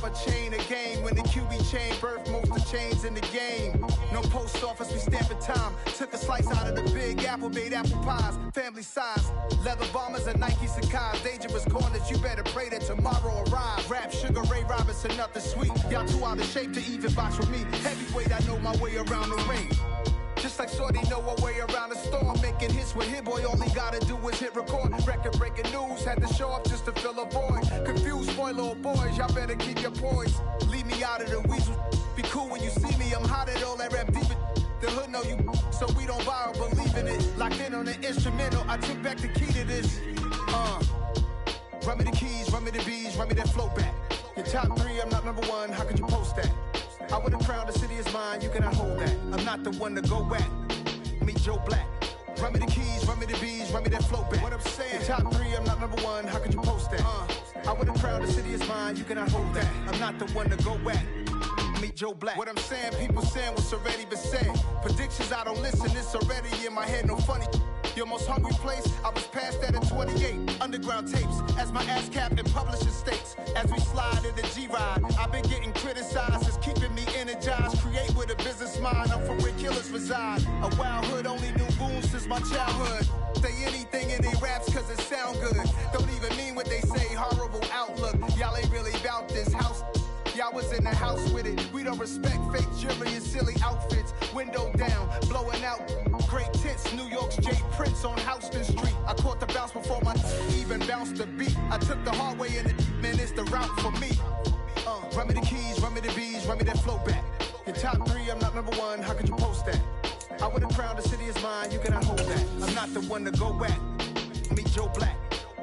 a chain of game. When the QB chain birth most of chains in the game. No post office, we stamping time. Took a slice out of the big apple, made apple pies. Family size, leather bombers and Nike Sacai's. Dangerous corners, you better pray that tomorrow arrives. Rap, Sugar Ray Robinson, nothing sweet. Y'all too out of shape to even box with me. Heavyweight, I know my way around the ring. Just like Shorty know her way around the storm. Making hits with Hit Boy, all he gotta do is hit record. Record breaking news, had to show up just to fill a void. Confused boy, little boys, y'all better keep your poise. Leave me out of the weasel. Be cool when you see me, I'm hot at all that rap deep. The hood know you, so we don't borrow, believe in it. Locked in on the instrumental, I took back the key to this. Run me the keys, run me the bees, run me that flow back. Your top three, I'm not number one, how could you post that? I would've crowned the city is mine, you cannot hold that. I'm not the one to go back. Meet Joe Black. Run me the keys, run me the bees, run me that flow back. What I'm saying, your top three, I'm not number one, how could you post that? I would've crowned the city is mine, you cannot hold that. I'm not the one to go back. Meet Joe Black. What I'm saying, people saying what's already been said. Predictions, I don't listen, it's already in my head, no funny. Your most hungry place, I was past that at 28. Underground tapes, as my ass cap and publishing states. As we slide in the G-Ride, I've been getting criticized, it's keeping me energized. Create with a business mind, I'm from where killers reside. A wild hood, only knew goons since my childhood. Say anything in they raps cause it sound good. Don't even mean what they say, horrible outlook. Y'all ain't really about this house. Y'all was in the house with it. We don't respect fake jewelry and silly outfits. Window down, blowing out. Great tits, New York's J. Prince on Houston Street. I caught the bounce before my even bounced the beat. I took the hard way in it, man, it's the route for me. Run me the keys, run me the bees, run me that flow back. Your top three, I'm not number one, how could you post that? I would've crowned the city is mine, you cannot hold that. I'm not the one to go back. Meet Joe Black.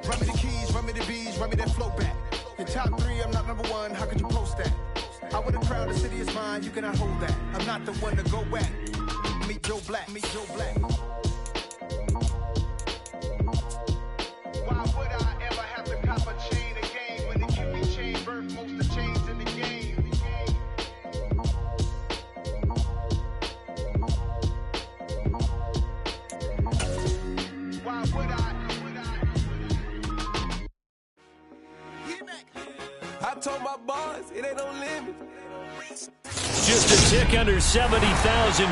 Run me the keys, run me the bees, run me that flow back. Your top three, I'm not number one, how could you post that? I would've crowned the city is mine, you cannot hold that. I'm not the one to go back. Meet Joe Black, meet Joe Black. Why would I ever have to cop a chain again when the QB chain birth most of chains in the game? Why would I? I told my boys, it ain't no limit. Just a tick under 70,000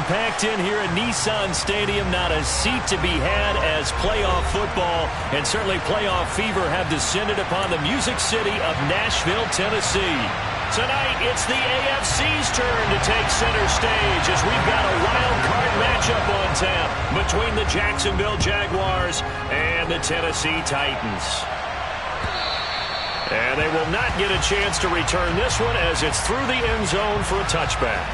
packed in here at Nissan Stadium. Not a seat to be had as playoff football and certainly playoff fever have descended upon the Music City of Nashville, Tennessee. Tonight, it's the AFC's turn to take center stage as we've got a wild card matchup on tap between the Jacksonville Jaguars and the Tennessee Titans. And they will not get a chance to return this one as it's through the end zone for a touchback.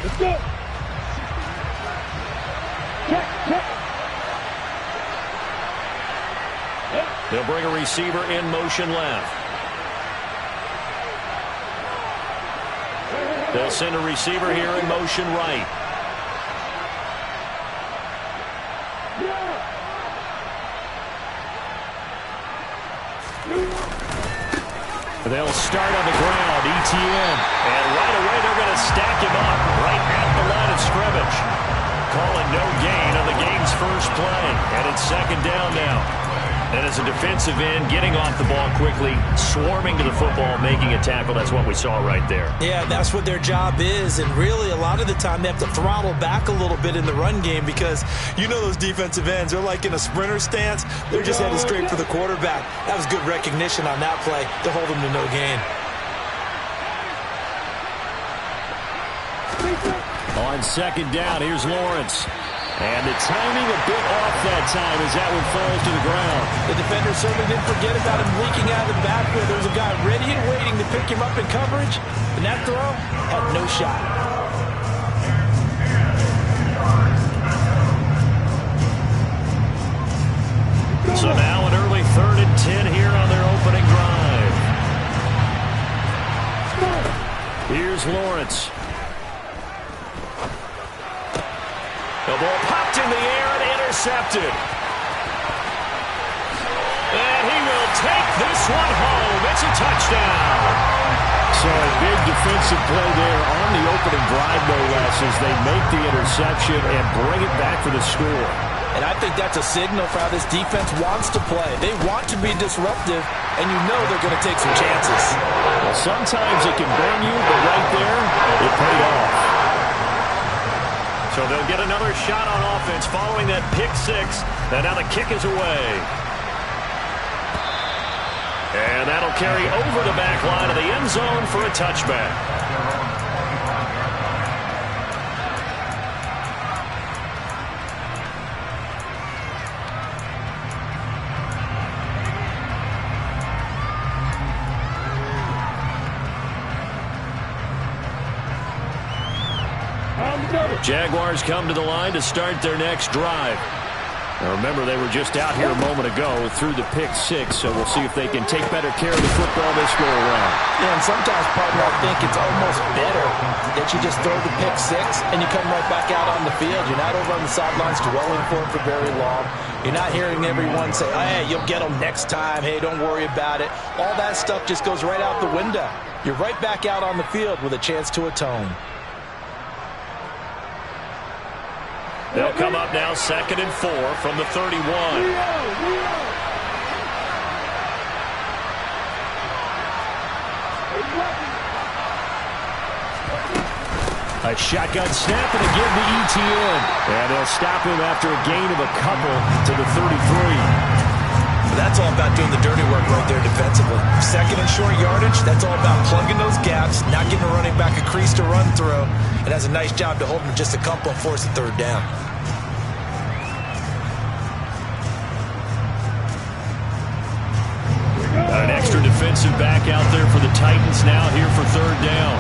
Let's go. Check. They'll bring a receiver in motion left. They'll send a receiver here in motion right. They'll start on the ground, ETN. And right away they're going to stack him up right at the line of scrimmage. Calling no gain on the game's first play. And it's second down now. And as a defensive end, getting off the ball quickly, swarming to the football, making a tackle, that's what we saw right there. Yeah, that's what their job is. And really, a lot of the time, they have to throttle back a little bit in the run game because you know those defensive ends, they're like in a sprinter stance. They're just headed straight for the quarterback. That was good recognition on that play to hold them to no gain. On second down, here's Lawrence. And the timing a bit off that time as that one falls to the ground. The defender certainly didn't forget about him leaking out of the backfield. There was a guy ready and waiting to pick him up in coverage, and that throw had no shot. So now an early 3rd and 10 here on their opening drive. Here's Lawrence. The ball popped in the air and intercepted. And he will take this one home. It's a touchdown. So a big defensive play there on the opening drive, no less, as they make the interception and bring it back for the score. And I think that's a signal for how this defense wants to play. They want to be disruptive, and you know they're going to take some chances. Well, sometimes it can burn you, but right there, it paid off. So they'll get another shot on offense following that pick six. And now the kick is away. And that'll carry over the back line of the end zone for a touchback. Jaguars come to the line to start their next drive. Now remember, they were just out here a moment ago through the pick six, so we'll see if they can take better care of the football this go around. Yeah, and sometimes, partner, I think it's almost better that you just throw the pick six and you come right back out on the field. You're not over on the sidelines dwelling for it for very long. You're not hearing everyone say, oh, hey, you'll get them next time. Hey, don't worry about it. All that stuff just goes right out the window. You're right back out on the field with a chance to atone. They'll come up now 2nd and 4 from the 31. A shotgun snap and again to ETN. And they'll stop him after a gain of a couple to the 33. That's all about doing the dirty work right there defensively. 2nd and short yardage, that's all about plugging those gaps, not giving a running back a crease to run through. It has a nice job to hold him just a couple and force the 3rd down. Got an extra defensive back out there for the Titans now here for 3rd down.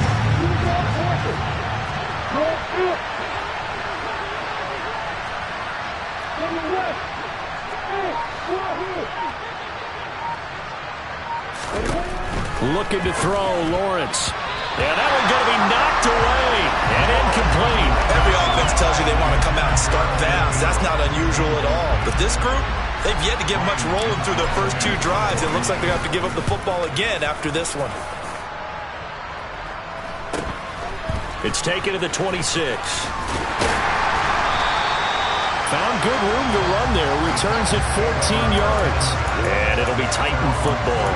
Looking to throw, Lawrence. Yeah, that one's going to be knocked away and incomplete. Every offense tells you they want to come out and start fast. That's not unusual at all. But this group, they've yet to get much rolling through their first 2 drives. It looks like they have to give up the football again after this one. It's taken to the 26. Found good room to run there. Returns it 14 yards. And it'll be Titan football.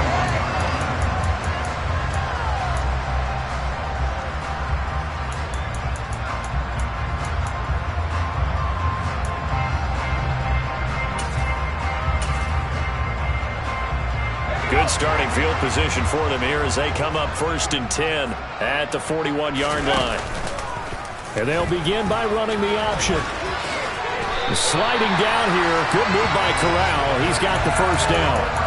Good starting field position for them here as they come up 1st and 10 at the 41-yard line. And they'll begin by running the option. Sliding down here. Good move by Corral. He's got the 1st down.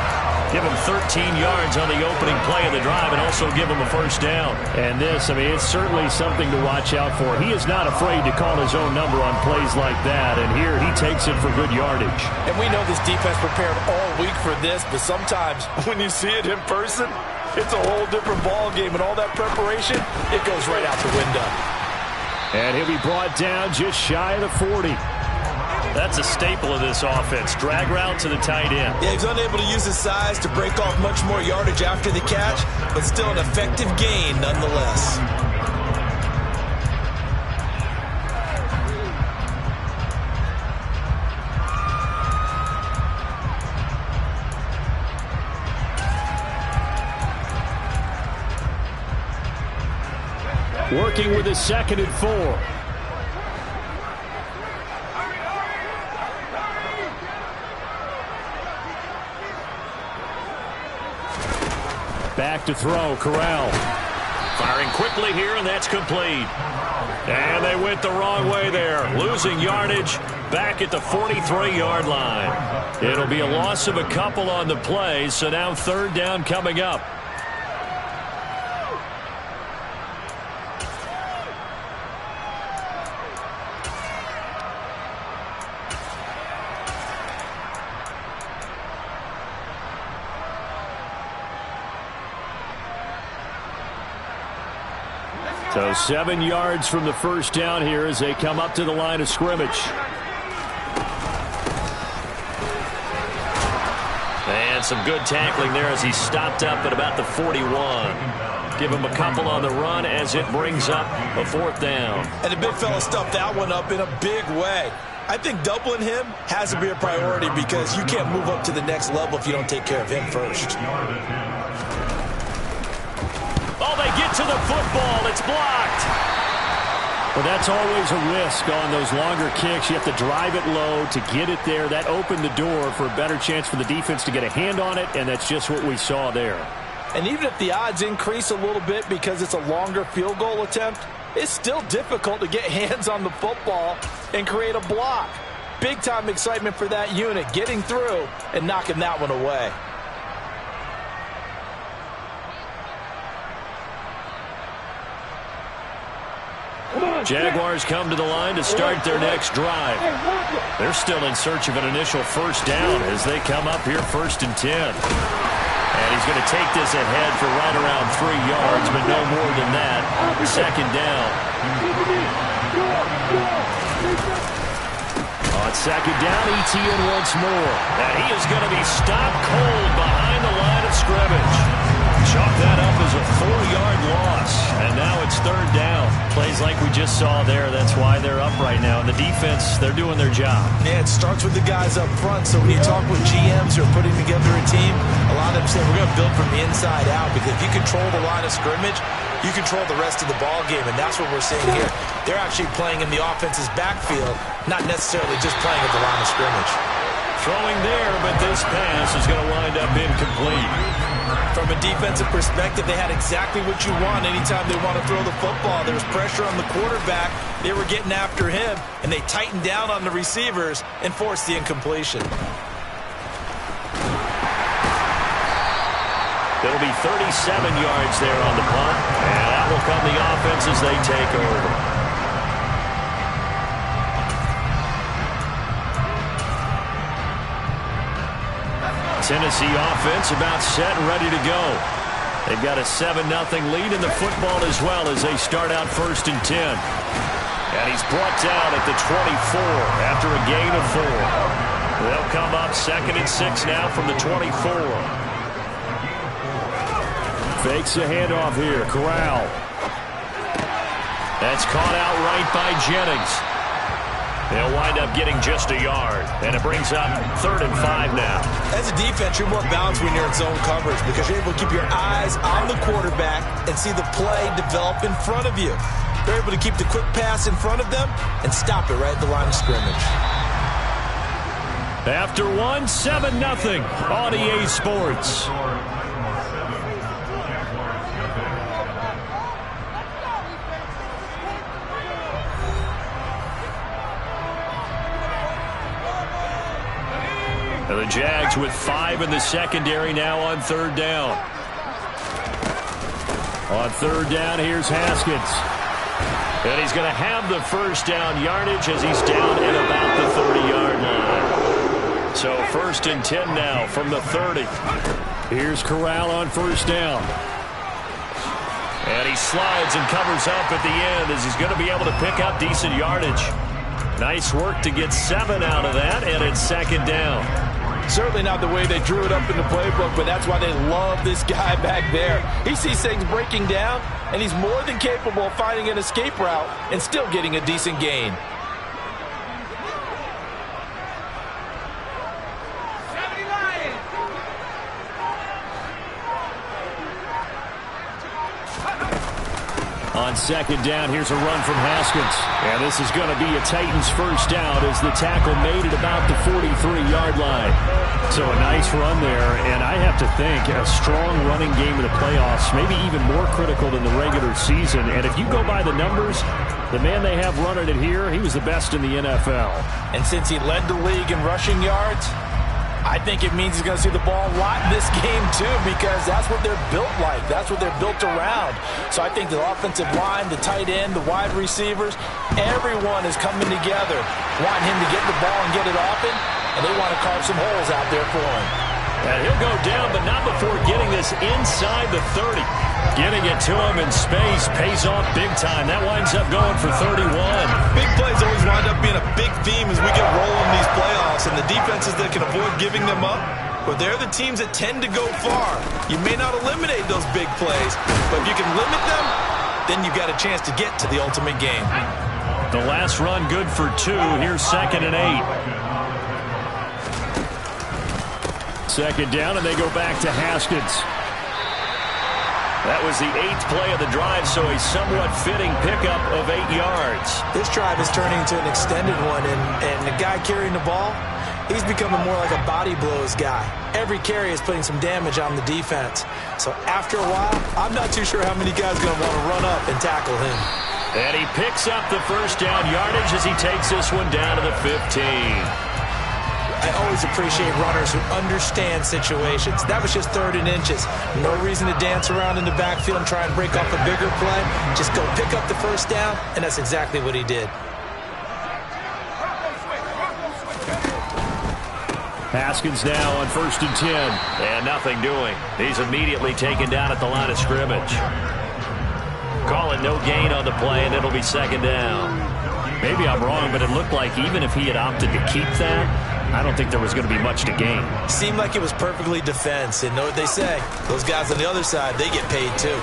Give him 13 yards on the opening play of the drive and also give him a 1st down. And this, I mean, it's certainly something to watch out for. He is not afraid to call his own number on plays like that. And here he takes it for good yardage. And we know this defense prepared all week for this, but sometimes when you see it in person, it's a whole different ball game. And all that preparation, it goes right out the window. And he'll be brought down just shy of the 40. That's a staple of this offense. Drag route to the tight end. Yeah, he's unable to use his size to break off much more yardage after the catch, but still an effective gain nonetheless. Working with a 2nd and 4. Back to throw, Corral. Firing quickly here, and that's complete. And they went the wrong way there. Losing yardage back at the 43-yard line. It'll be a loss of a couple on the play, so now 3rd down coming up. So 7 yards from the 1st down here as they come up to the line of scrimmage. And And some good tackling there as he stopped up at about the 41. Give him a couple on the run as it brings up a 4th down. And the big fella stuffed that one up in a big way. I think doubling him has to be a priority because you can't move up to the next level if you don't take care of him first. Oh, they get to the football. It's blocked. Well, that's always a risk on those longer kicks. You have to drive it low to get it there. That opened the door for a better chance for the defense to get a hand on it, and that's just what we saw there. And even if the odds increase a little bit because it's a longer field goal attempt, it's still difficult to get hands on the football and create a block. Big-time excitement for that unit, getting through and knocking that one away. Jaguars come to the line to start their next drive. They're still in search of an initial first down as they come up here 1st and 10. And he's going to take this ahead for right around 3 yards, but no more than that. 2nd down. On 2nd down, ETN once more. And he is going to be stopped cold behind the line of scrimmage. Chalk that up as a 4-yard loss. And now it's 3rd down. Plays like we just saw there. That's why they're up right now. And the defense, they're doing their job. Yeah, it starts with the guys up front. So when you talk with GMs who are putting together a team, a lot of them say we're going to build from the inside out. Because if you control the line of scrimmage, you control the rest of the ball game. And that's what we're seeing here. They're actually playing in the offense's backfield, not necessarily just playing at the line of scrimmage. Throwing there, but this pass is going to wind up incomplete. From a defensive perspective, they had exactly what you want anytime they want to throw the football. There was pressure on the quarterback. They were getting after him, and they tightened down on the receivers and forced the incompletion. It'll be 37 yards there on the punt, and that will come the offense as they take over. Tennessee offense about set and ready to go. They've got a 7-0 lead in the football as well as they start out 1st and 10. And he's brought down at the 24 after a gain of 4. They'll come up 2nd and 6 now from the 24. Fakes a handoff here. Corral. That's caught out right by Jennings. They'll wind up getting just a yard, and it brings up 3rd and 5 now. As a defense, you're more balanced when you're in zone coverage because you're able to keep your eyes on the quarterback and see the play develop in front of you. They're able to keep the quick pass in front of them and stop it right at the line of scrimmage. After 7-0 on EA Sports. The Jags with 5 in the secondary now on 3rd down. On 3rd down, here's Haskins. And he's going to have the first down yardage as he's down at about the 30-yard line. So 1st and 10 now from the 30. Here's Corral on 1st down. And he slides and covers up at the end as he's going to be able to pick up decent yardage. Nice work to get 7 out of that, and it's 2nd down. Certainly not the way they drew it up in the playbook, but that's why they love this guy back there. He sees things breaking down, and he's more than capable of finding an escape route and still getting a decent gain. On 2nd down, here's a run from Haskins. And this is going to be a Titans first down as the tackle made it about the 43-yard line. So a nice run there, and I have to think a strong running game in the playoffs, maybe even more critical than the regular season. And if you go by the numbers, the man they have running it here, he was the best in the NFL. And since he led the league in rushing yards, I think it means he's going to see the ball a lot in this game, too, because that's what they're built like. That's what they're built around. So I think the offensive line, the tight end, the wide receivers, everyone is coming together, wanting him to get the ball and get it often, and they want to carve some holes out there for him. And he'll go down, but not before getting this inside the 30. Getting it to him in space pays off big time. That winds up going for 31. Big plays always wind up being a big theme as we get rolling these playoffs, and the defenses that can avoid giving them up Well, they're the teams that tend to go far. You may not eliminate those big plays, but if you can limit them, then you've got a chance to get to the ultimate game. The last run good for 2. Here's 2nd and 8. Second down, and they go back to Haskins. That was the 8th play of the drive, so a somewhat fitting pickup of 8 yards. This drive is turning into an extended one, and the guy carrying the ball, he's becoming more like a body blows guy. Every carry is putting some damage on the defense. So after a while, I'm not too sure how many guys are going to want to run up and tackle him. And he picks up the first down yardage as he takes this one down to the 15. I always appreciate runners who understand situations. That was just 3rd and inches. No reason to dance around in the backfield and try and break off a bigger play. Just go pick up the first down, and that's exactly what he did. Haskins now on 1st and 10. And nothing doing. He's immediately taken down at the line of scrimmage. Calling no gain on the play, and it'll be 2nd down. Maybe I'm wrong, but it looked like even if he had opted to keep that, I don't think there was going to be much to gain. Seemed like it was perfectly defense. And know what they say? Those guys on the other side, they get paid too.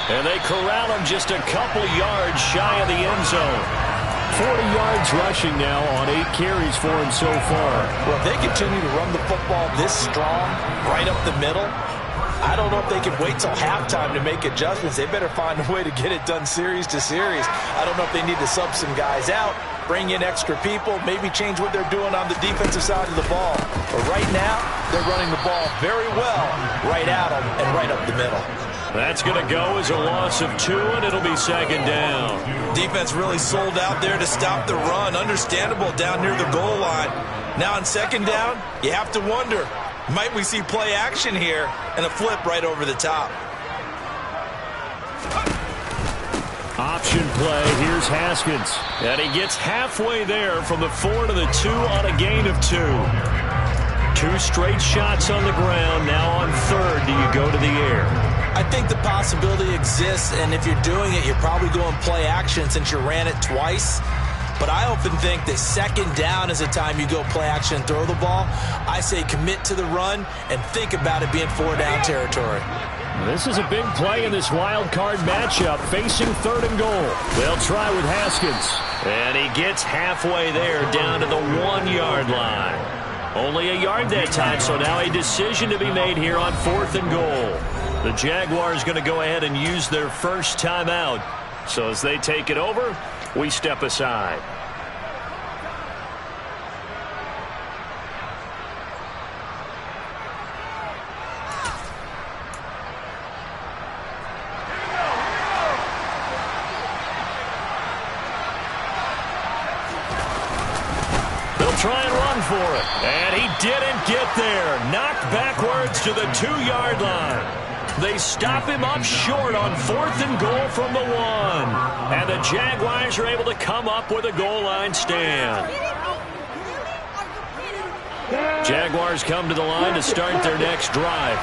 And they corral him just a couple yards shy of the end zone. 40 yards rushing now on 8 carries for him so far. Well, if they continue to run the football this strong, right up the middle, I don't know if they can wait till halftime to make adjustments. They better find a way to get it done series to series. I don't know if they need to sub some guys out, bring in extra people, maybe change what they're doing on the defensive side of the ball. But right now, they're running the ball very well right at them and right up the middle. That's going to go as a loss of 2, and it'll be 2nd down. Defense really sold out there to stop the run. Understandable down near the goal line. Now on 2nd down, you have to wonder, might we see play action here and a flip right over the top? Option play. Here's Haskins. And he gets halfway there from the 4 to the 2 on a gain of 2. 2 straight shots on the ground. Now on 3rd, do you go to the air? I think the possibility exists, and if you're doing it, you're probably going play action since you ran it twice. But I often think that 2nd down is the time you go play action and throw the ball. I say commit to the run and think about it being 4-down territory. This is a big play in this wild card matchup, facing 3rd and goal. They'll try with Haskins. And he gets halfway there, down to the 1-yard line. Only a yard that time, so now a decision to be made here on 4th and goal. The Jaguars going to go ahead and use their first timeout. So as they take it over, we step aside. They'll try and run for it. And he didn't get there. Knocked backwards to the 2-yard line. They stop him up short on 4th and goal from the 1. And the Jaguars are able to come up with a goal line stand. Jaguars come to the line to start their next drive.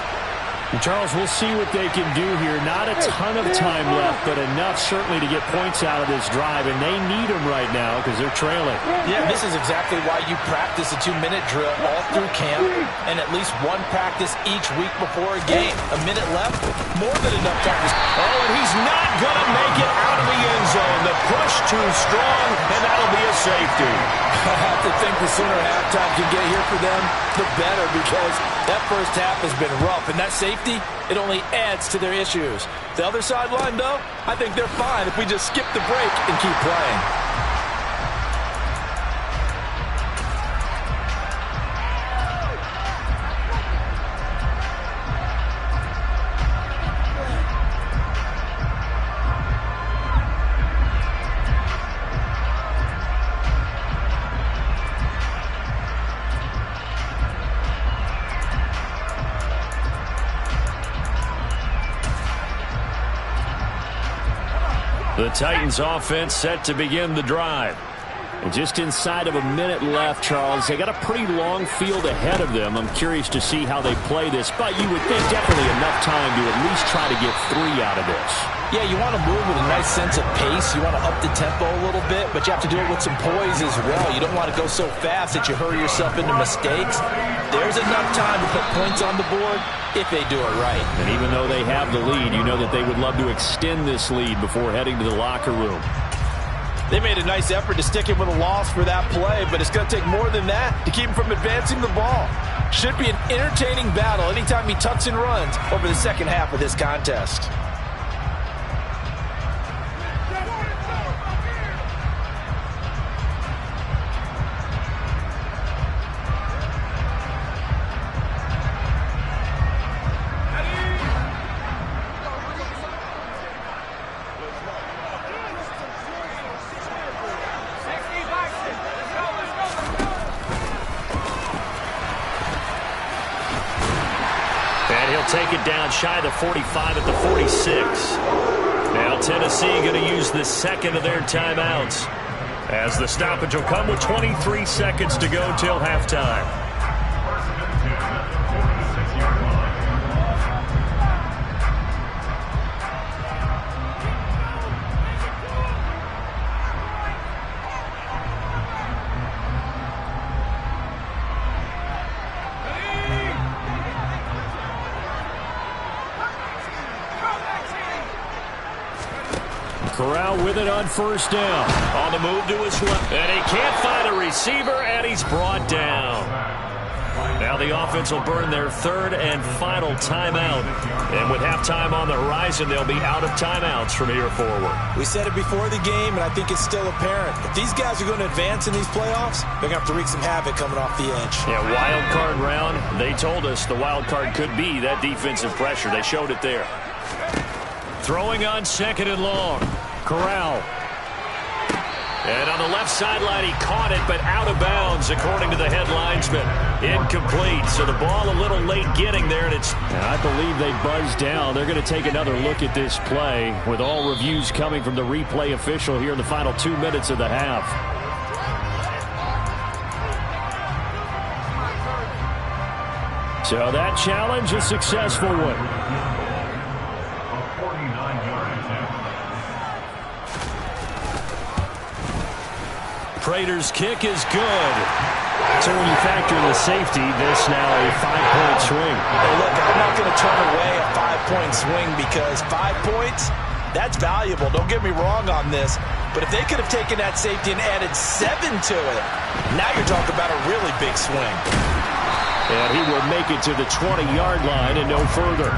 And Charles, we'll see what they can do here. Not a ton of time left, but enough certainly to get points out of this drive, and they need them right now because they're trailing. Yeah, this is exactly why you practice a 2-minute drill all through camp and at least one practice each week before a game. A minute left, more than enough time. Oh, and he's not going to make it out of the end zone. The push too strong, and that'll be a safety. I have to think the sooner halftime can get here for them, the better, because that first half has been rough, and that safety, it only adds to their issues. The other sideline, though, I think they're fine if we just skip the break and keep playing. The Titans offense set to begin the drive. And just inside of a minute left, Charles. They got a pretty long field ahead of them. I'm curious to see how they play this, but you would think definitely enough time to at least try to get 3 out of this. Yeah, you want to move with a nice sense of pace. You want to up the tempo a little bit, but you have to do it with some poise as well. You don't want to go so fast that you hurry yourself into mistakes. There's enough time to put points on the board if they do it right. And even though they have the lead, you know that they would love to extend this lead before heading to the locker room. They made a nice effort to stick him with a loss for that play, but it's going to take more than that to keep him from advancing the ball. Should be an entertaining battle anytime he tucks and runs over the second half of this contest. Take it down shy of the 45 at the 46. Now Tennessee going to use the second of their timeouts, as the stoppage will come with 23 seconds to go till halftime. Corral with it on first down. On the move to his left. And he can't find a receiver, and he's brought down. Now the offense will burn their third and final timeout. And with halftime on the horizon, they'll be out of timeouts from here forward. We said it before the game, and I think it's still apparent. If these guys are going to advance in these playoffs, they're going to have to wreak some havoc coming off the edge. Yeah, wild card round. They told us the wild card could be that defensive pressure. They showed it there. Throwing on second and long. Corral. And on the left sideline, he caught it, but out of bounds, according to the head linesman. Incomplete. So the ball a little late getting there, and I believe they buzzed down. They're going to take another look at this play, with all reviews coming from the replay official here in the final 2 minutes of the half. So that challenge, a successful one. Prater's kick is good. So when you factor in the safety, this now a 5-point swing. Hey, look, I'm not going to turn away a 5-point swing because 5 points, that's valuable. Don't get me wrong on this. But if they could have taken that safety and added 7 to it, now you're talking about a really big swing. And he will make it to the 20-yard line and no further.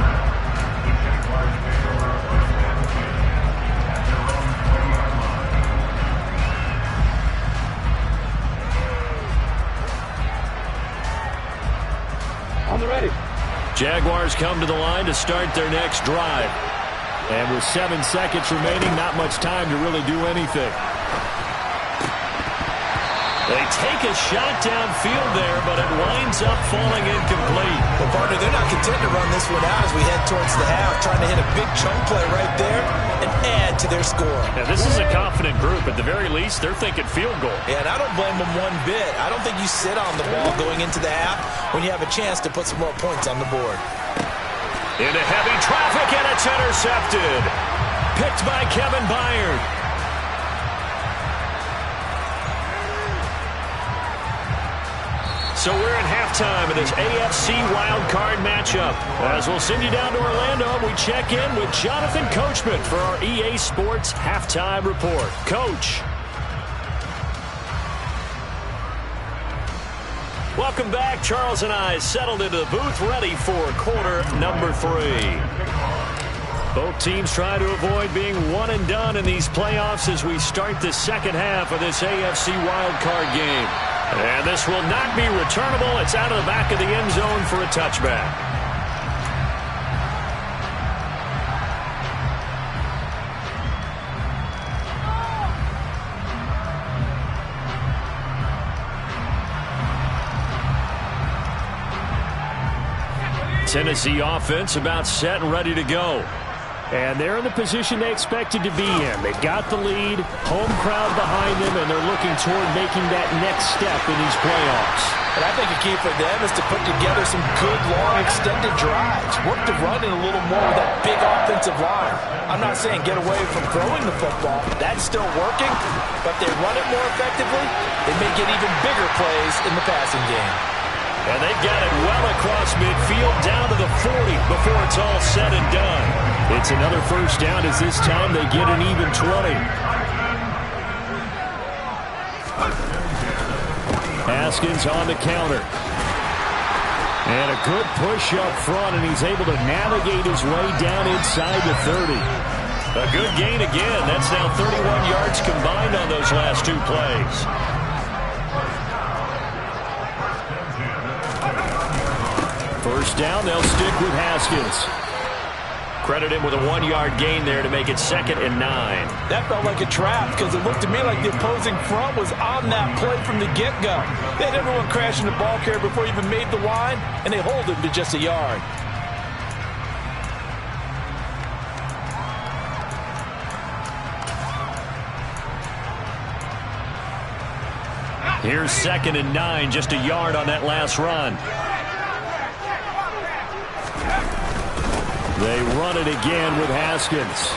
Jaguars come to the line to start their next drive. And with 7 seconds remaining, not much time to really do anything. They take a shot downfield there, but it winds up falling incomplete. Well, partner, they're not content to run this one out as we head towards the half, trying to hit a big chunk play right there and add to their score. Now, this is a confident group. At the very least, they're thinking field goal. Yeah, and I don't blame them one bit. I don't think you sit on the ball going into the half when you have a chance to put some more points on the board. Into heavy traffic, and it's intercepted. Picked by Kevin Byard. So we're in halftime of this AFC wildcard matchup. As we'll send you down to Orlando, we check in with Jonathan Coachman for our EA Sports Halftime Report. Coach. Welcome back. Charles and I settled into the booth, ready for quarter number 3. Both teams try to avoid being one and done in these playoffs as we start the second half of this AFC wildcard game. And this will not be returnable. It's out of the back of the end zone for a touchback. Tennessee offense about set and ready to go. And they're in the position they expected to be in. They got the lead, home crowd behind them, and they're looking toward making that next step in these playoffs. And I think a key for them is to put together some good, long, extended drives. Work the run in a little more with that big offensive line. I'm not saying get away from throwing the football. That's still working. But if they run it more effectively, they may get even bigger plays in the passing game. And they've got it well across midfield, down to the 40 before it's all said and done. It's another first down as this time they get an even 20. Haskins on the counter. And a good push up front, and he's able to navigate his way down inside the 30. A good gain again. That's now 31 yards combined on those last two plays. First down, they'll stick with Haskins. Credit him with a 1-yard gain there to make it 2nd and 9. That felt like a trap because it looked to me like the opposing front was on that play from the get-go. They had everyone crashing the ball carrier before he even made the line, and they hold him to just a yard. Here's 2nd and 9, just a yard on that last run. They run it again with Haskins.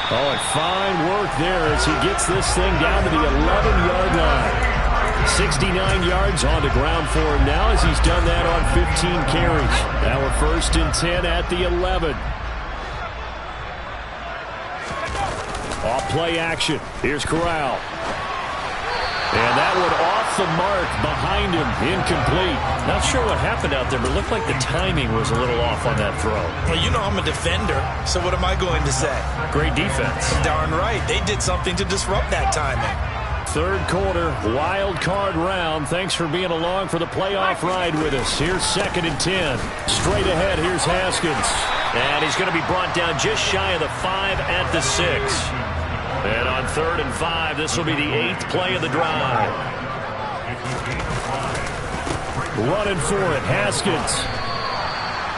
Oh, and fine work there as he gets this thing down to the 11-yard line. 69 yards on the ground for him now as he's done that on 15 carries. Now we're 1st and 10 at the 11. Off play action. Here's Corral. And that one off the mark behind him, incomplete. Not sure what happened out there, but it looked like the timing was a little off on that throw. Well, you know I'm a defender, so what am I going to say? Great defense. Darn right. They did something to disrupt that timing. 3rd quarter, wild card round. Thanks for being along for the playoff ride with us. Here's 2nd and 10. Straight ahead, here's Haskins. And he's going to be brought down just shy of the 5 at the 6. And on 3rd and 5, this will be the 8th play of the drive. Running for it, Haskins.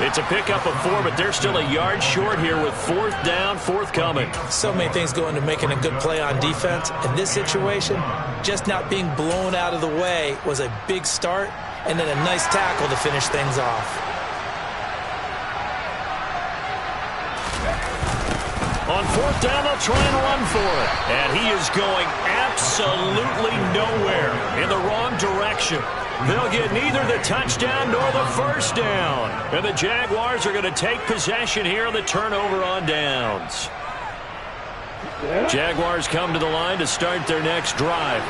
It's a pickup of 4, but they're still a yard short here with 4th down, forthcoming. So many things go into making a good play on defense. In this situation, just not being blown out of the way was a big start, and then a nice tackle to finish things off. On 4th down, they'll try and run for it. And he is going absolutely nowhere in the wrong direction. They'll get neither the touchdown nor the first down. And the Jaguars are going to take possession here on the turnover on downs. Jaguars come to the line to start their next drive.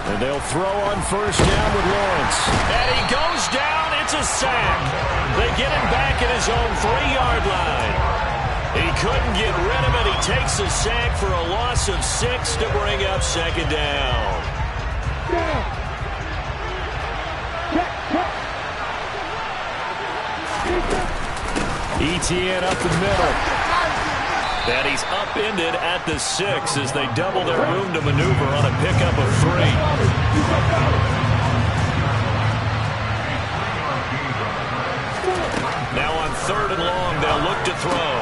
And they'll throw on 1st down with Lawrence. And he goes down. It's a sack. They get him back at his own 3-yard line. He couldn't get rid of it. He takes a sack for a loss of 6 to bring up 2nd down. ETN up the middle. And he's upended at the 6 as they double their room to maneuver on a pickup of 3. Now on 3rd and long, they'll look to throw.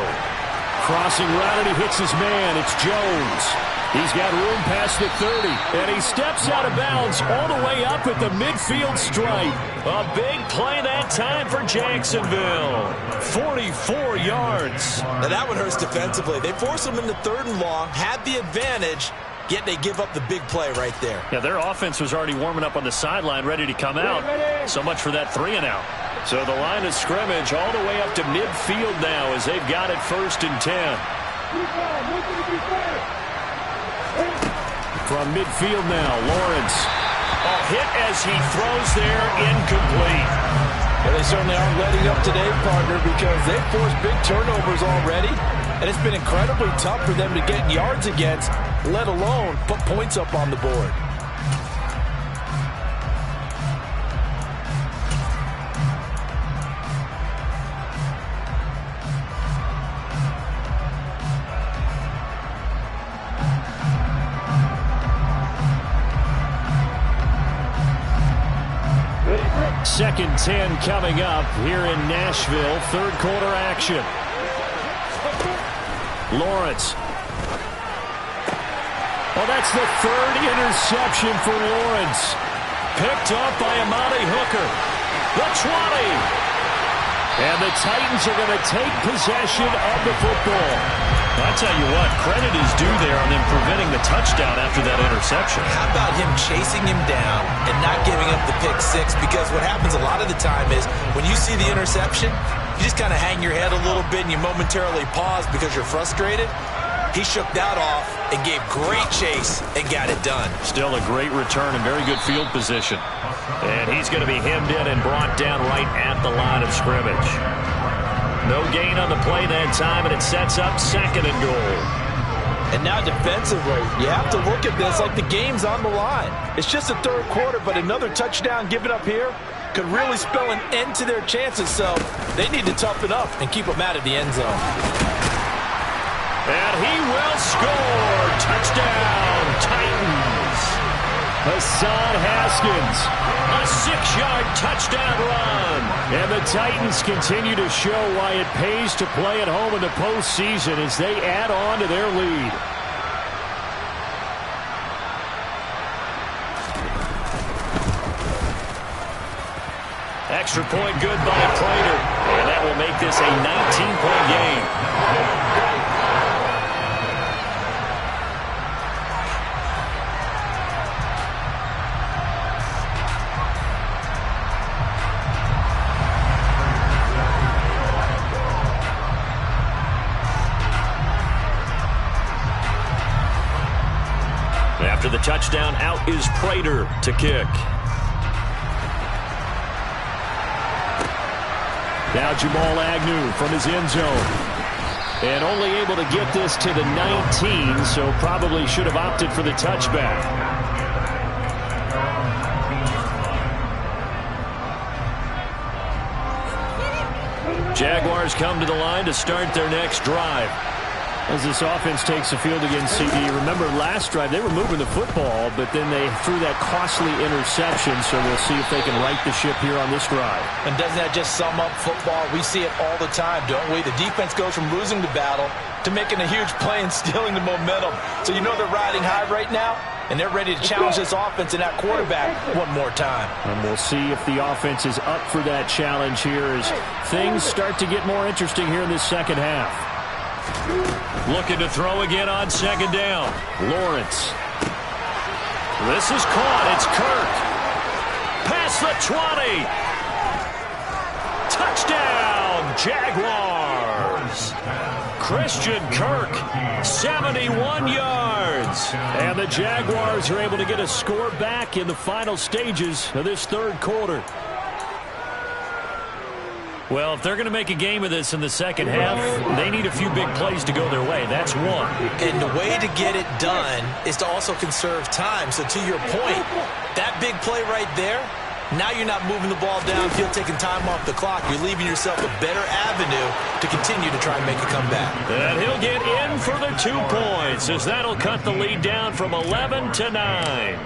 Crossing route, and he hits his man. It's Jones. He's got room past the 30, and he steps out of bounds all the way up at the midfield stripe. A big play that time for Jacksonville. 44 yards. Now that one hurts defensively. They force him into 3rd and long, had the advantage, yet they give up the big play right there. Yeah, their offense was already warming up on the sideline, ready to come out. So much for that 3-and-out. So the line of scrimmage all the way up to midfield now as they've got it 1st and 10. From midfield now, Lawrence. Hit as he throws there, incomplete. Well, they certainly aren't letting up today, partner, because they've forced big turnovers already, and it's been incredibly tough for them to get yards against, let alone put points up on the board. 2nd 10 coming up here in Nashville. Third quarter action. Lawrence. Well, that's the 3rd interception for Lawrence. Picked up by Amani Hooker. The 20. And the Titans are going to take possession of the football. I tell you what, credit is due there on them preventing the touchdown after that interception. How about him chasing him down and not giving up the pick six? Because what happens a lot of the time is when you see the interception, you just kind of hang your head a little bit and you momentarily pause because you're frustrated. He shook that off and gave great chase and got it done. Still a great return and very good field position. And he's going to be hemmed in and brought down right at the line of scrimmage. No gain on the play that time, and it sets up 2nd and goal. And now defensively, you have to look at this like the game's on the line. It's just the 3rd quarter, but another touchdown given up here could really spell an end to their chances, so they need to toughen up and keep them out of the end zone. And he will score. Touchdown, Titans. Hassan Haskins, a 6-yard touchdown run. And the Titans continue to show why it pays to play at home in the postseason as they add on to their lead. Extra point good by Prater. And that will make this a 19-point game. After the touchdown, out is Prater to kick. Now Jamal Agnew from his end zone. And only able to get this to the 19, so probably should have opted for the touchback. Jaguars come to the line to start their next drive. As this offense takes the field against CD. Remember last drive, they were moving the football, but then they threw that costly interception, so we'll see if they can right the ship here on this drive. And doesn't that just sum up football? We see it all the time, don't we? The defense goes from losing the battle to making a huge play and stealing the momentum. So you know they're riding high right now, and they're ready to challenge this offense and that quarterback one more time. And we'll see if the offense is up for that challenge here as things start to get more interesting here in this second half. Looking to throw again on 2nd down. Lawrence. This is caught. It's Kirk. Past the 20. Touchdown, Jaguars. Christian Kirk, 71 yards. And the Jaguars are able to get a score back in the final stages of this 3rd quarter. Well, if they're going to make a game of this in the second half, they need a few big plays to go their way. That's one. And the way to get it done is to also conserve time. So to your point, that big play right there, now you're not moving the ball downfield, taking time off the clock. You're leaving yourself a better avenue to continue to try and make a comeback. And he'll get in for the 2 points as that'll cut the lead down from 11 to 9.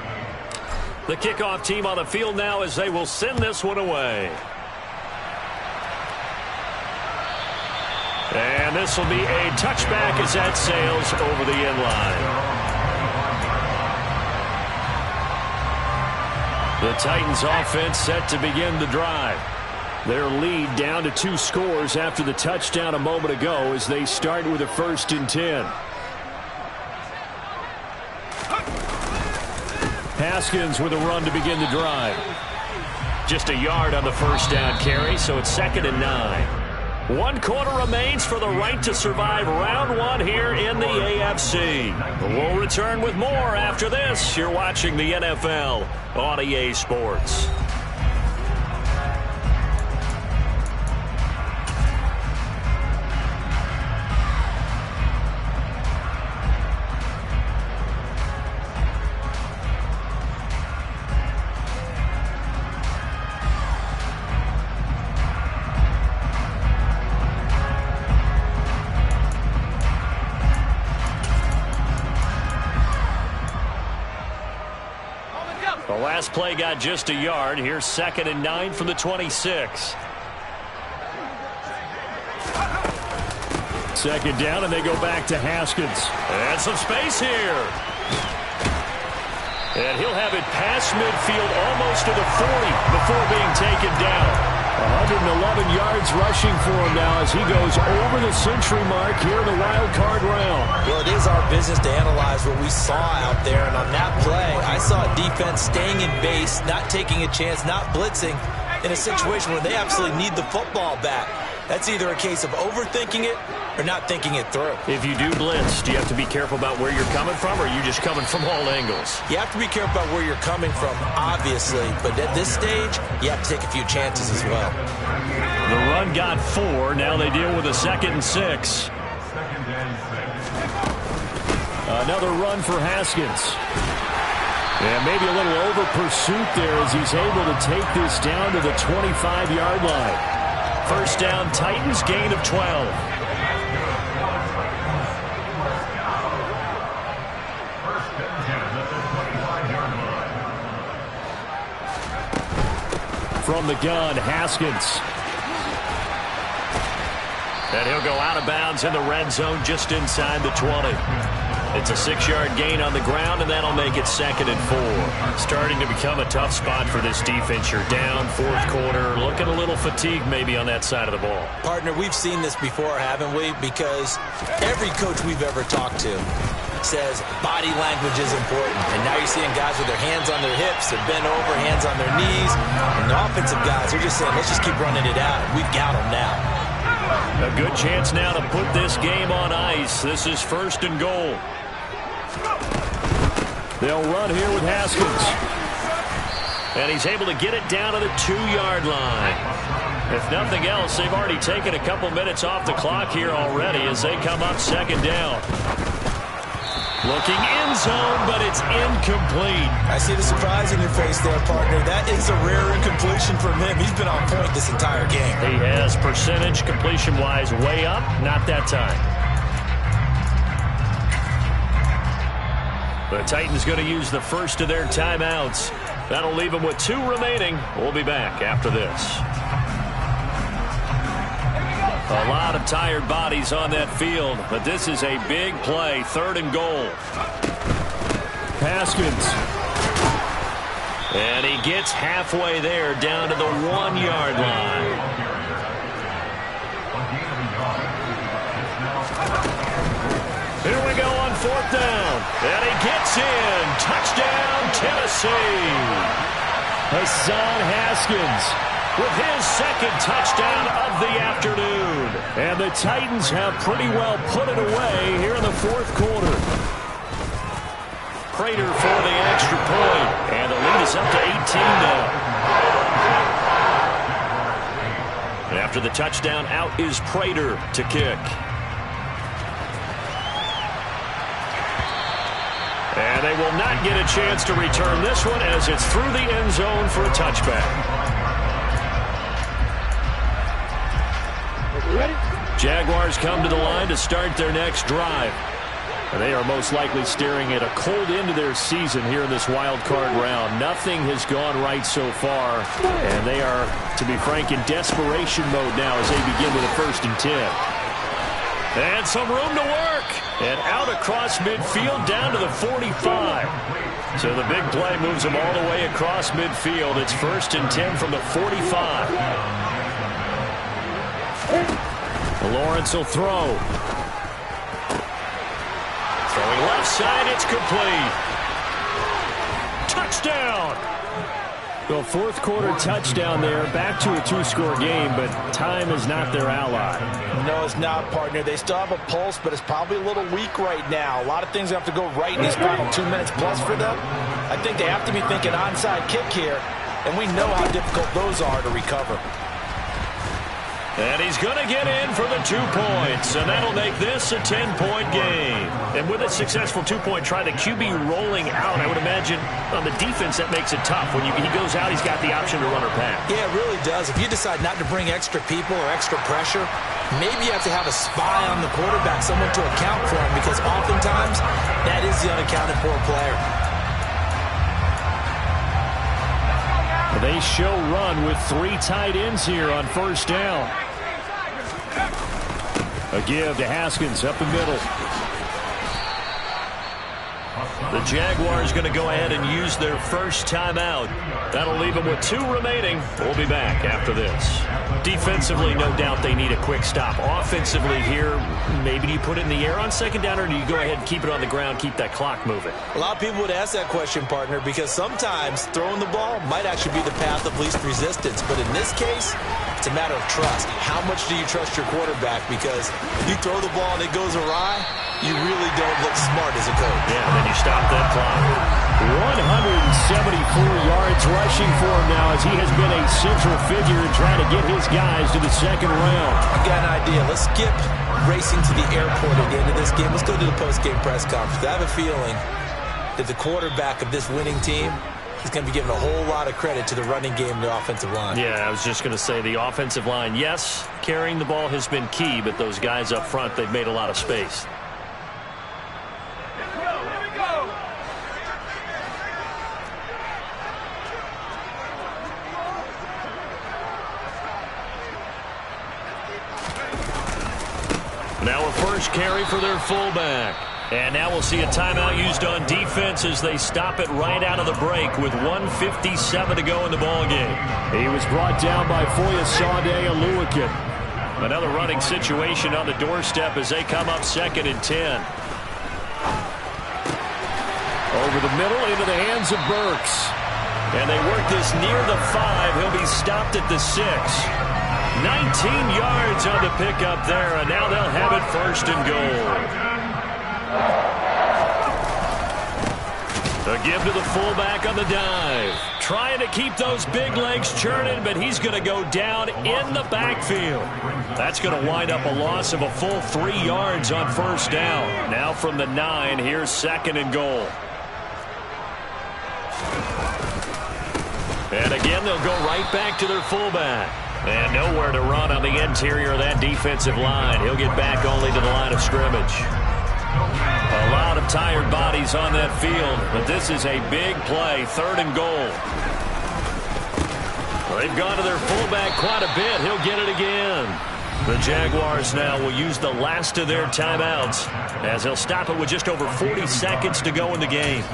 The kickoff team on the field now as they will send this one away. And this will be a touchback as that sails over the end line. The Titans offense set to begin the drive. Their lead down to 2 scores after the touchdown a moment ago as they start with a 1st and 10. Haskins with a run to begin the drive. Just a yard on the 1st down carry, so it's 2nd and 9. 1 quarter remains for the right to survive round 1 here in the AFC. We'll return with more after this. You're watching the NFL on EA Sports. The last play got just a yard. Here's 2nd and 9 from the 26. 2nd down, and they go back to Haskins. And some space here. And he'll have it past midfield almost to the 40 before being taken down. 111 yards rushing for him now as he goes over the century mark here in the wild card round. Well, it is our business to analyze what we saw out there. And on that play, I saw a defense staying in base, not taking a chance, not blitzing in a situation where they absolutely need the football back. That's either a case of overthinking it or not thinking it through. If you do blitz, do you have to be careful about where you're coming from, or are you just coming from all angles? You have to be careful about where you're coming from, obviously. But at this stage, you have to take a few chances as well. The run got 4. Now they deal with a 2nd and 6. Another run for Haskins. And maybe a little over pursuit there as he's able to take this down to the 25-yard line. First down, Titans, gain of 12. From the gun, Haskins. And he'll go out of bounds in the red zone just inside the 20. It's a 6-yard gain on the ground, and that'll make it 2nd and 4. Starting to become a tough spot for this defense. You're down, 4th quarter, looking a little fatigued maybe on that side of the ball. Partner, we've seen this before, haven't we? Because every coach we've ever talked to says body language is important. And now you're seeing guys with their hands on their hips, they're bent over, hands on their knees. And the offensive guys are just saying, let's just keep running it out. We've got them now. A good chance now to put this game on ice. This is 1st and goal. They'll run here with Haskins. And he's able to get it down to the 2-yard line. If nothing else, they've already taken a couple minutes off the clock here already as they come up 2nd down. Looking end zone, but it's incomplete. I see the surprise in your face there, partner. That is a rare incompletion from him. He's been on point this entire game. He has percentage completion-wise way up. Not that time. The Titans going to use the first of their timeouts. That'll leave them with 2 remaining. We'll be back after this. A lot of tired bodies on that field, but this is a big play. 3rd and goal. Haskins. And he gets halfway there down to the 1-yard line. Here we go on 4th down. And he gets in. Touchdown, Tennessee. Hassan Haskins with his 2nd touchdown of the afternoon. And the Titans have pretty well put it away here in the 4th quarter. Prater for the extra point. And the lead is up to 18 now. And after the touchdown, out is Prater to kick. And they will not get a chance to return this one as it's through the end zone for a touchback. Jaguars come to the line to start their next drive. And they are most likely staring at a cold end to their season here in this wild card round. Nothing has gone right so far. And they are, to be frank, in desperation mode now as they begin with a 1st and 10. And some room to work. And out across midfield down to the 45. So the big play moves them all the way across midfield. It's 1st and 10 from the 45. Lawrence will throw. Throwing left side, it's complete. Touchdown! The 4th quarter touchdown there. Back to a 2-score game, but time is not their ally. No, it's not, partner. They still have a pulse, but it's probably a little weak right now. A lot of things have to go right in these final 2 minutes plus for them. I think they have to be thinking onside kick here, and we know how difficult those are to recover. And he's going to get in for the 2 points, and that'll make this a 10-point game. And with a successful 2-point try, the QB rolling out, I would imagine on the defense that makes it tough. When he goes out, he's got the option to run or pass. Yeah, it really does. If you decide not to bring extra people or extra pressure, maybe you have to have a spy on the quarterback, someone to account for him, because oftentimes that is the unaccounted for player. They show run with 3 tight ends here on first down. A give to Haskins up the middle. The Jaguars going to go ahead and use their first timeout. That'll leave them with 2 remaining. We'll be back after this. Defensively, no doubt they need a quick stop. Offensively here, maybe do you put it in the air on second down, or do you go ahead and keep it on the ground, keep that clock moving? A lot of people would ask that question, partner, because sometimes throwing the ball might actually be the path of least resistance. But in this case, it's a matter of trust. How much do you trust your quarterback? Because if you throw the ball and it goes awry, you really don't look smart as a coach. Yeah, then you stop that clock. 174 yards rushing for him now, as he has been a central figure in trying to get his guys to the second round. I've got an idea. Let's skip racing to the airport at the end of this game. Let's go to the post-game press conference. I have a feeling that the quarterback of this winning team is going to be given a whole lot of credit to the running game and the offensive line. Yeah, I was just going to say the offensive line, yes, carrying the ball has been key, but those guys up front, they've made a lot of space. Now a first carry for their fullback. And now we'll see a timeout used on defense as they stop it right out of the break with 1:57 to go in the ballgame. He was brought down by Foyesade Aluakin. Another running situation on the doorstep as they come up 2nd and 10. Over the middle into the hands of Burks. And they work this near the 5. He'll be stopped at the 6. 19 yards on the pickup there, and now they'll have it 1st and goal. A give to the fullback on the dive. Trying to keep those big legs churning, but he's going to go down in the backfield. That's going to wind up a loss of a full 3 yards on 1st down. Now from the 9, here's 2nd and goal. And again, they'll go right back to their fullback. And nowhere to run on the interior of that defensive line. He'll get back only to the line of scrimmage. A lot of tired bodies on that field, but this is a big play, 3rd and goal. They've gone to their fullback quite a bit. He'll get it again. The Jaguars now will use the last of their timeouts as they'll stop it with just over 40 seconds to go in the game.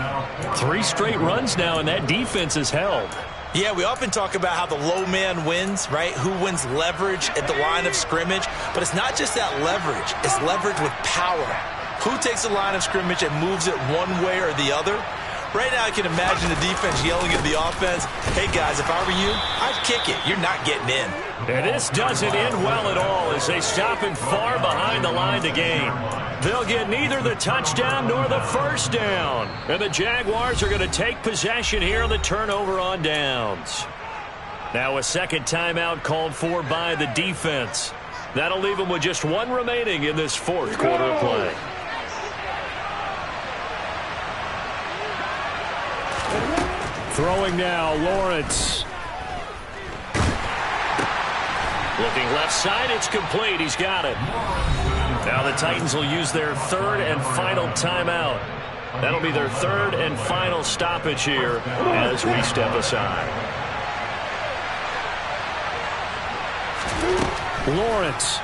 3 straight runs now, and that defense is held. Yeah, we often talk about how the low man wins, right? Who wins leverage at the line of scrimmage. But it's not just that leverage. It's leverage with power. Who takes the line of scrimmage and moves it one way or the other? Right now, I can imagine the defense yelling at the offense, hey, guys, if I were you, I'd kick it. You're not getting in. And this doesn't end well at all as they stop it far behind the line to gain. They'll get neither the touchdown nor the 1st down. And the Jaguars are going to take possession here on the turnover on downs. Now a 2nd timeout called for by the defense. That'll leave them with just 1 remaining in this 4th quarter of play. Throwing now, Lawrence. Looking left side, it's complete. He's got it. Now the Titans will use their 3rd and final timeout. That'll be their 3rd and final stoppage here as we step aside. Lawrence.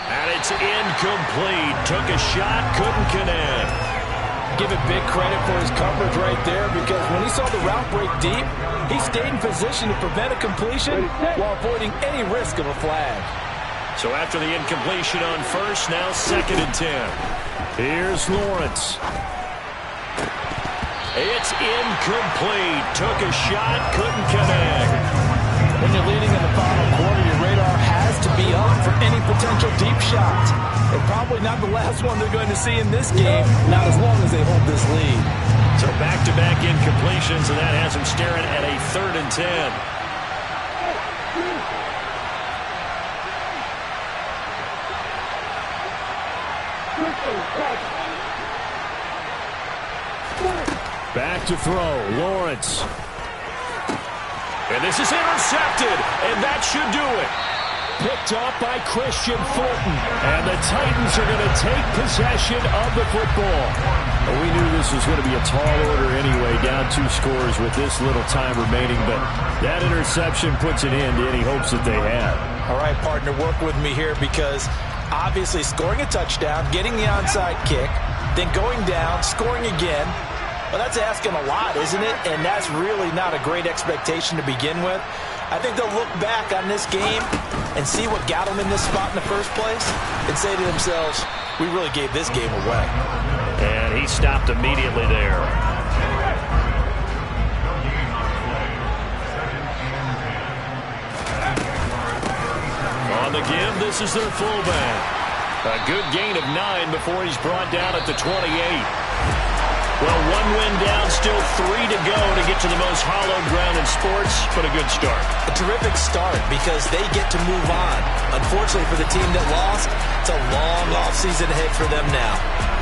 And it's incomplete. Took a shot, couldn't connect. Give it big credit for his coverage right there, because when he saw the route break deep, he stayed in position to prevent a completion while avoiding any risk of a flag. So after the incompletion on 1st, now 2nd and 10. Here's Lawrence. It's incomplete. Took a shot, couldn't connect. When you're leading in the final quarter, your radar has to be up for any potential deep shot. And probably not the last one they're going to see in this game, not as long as they hold this lead. So back-to-back incompletions, and that has them staring at a 3rd and 10. Back to throw, Lawrence. And this is intercepted, and that should do it. Picked up by Christian Fulton. And the Titans are going to take possession of the football. Well, we knew this was going to be a tall order anyway, down 2 scores with this little time remaining. But that interception puts an end to any hopes that they had. All right, partner, work with me here because obviously scoring a touchdown, getting the onside kick, then going down, scoring again. Well, that's asking a lot, isn't it? And that's really not a great expectation to begin with. I think they'll look back on this game and see what got them in this spot in the first place and say to themselves, we really gave this game away. And he stopped immediately there. On the give, this is their fullback. A good gain of 9 before he's brought down at the 28. Well, 1 win down, still 3 to go to get to the most hallowed ground in sports, but a good start. A terrific start because they get to move on. Unfortunately for the team that lost, it's a long offseason ahead for them now.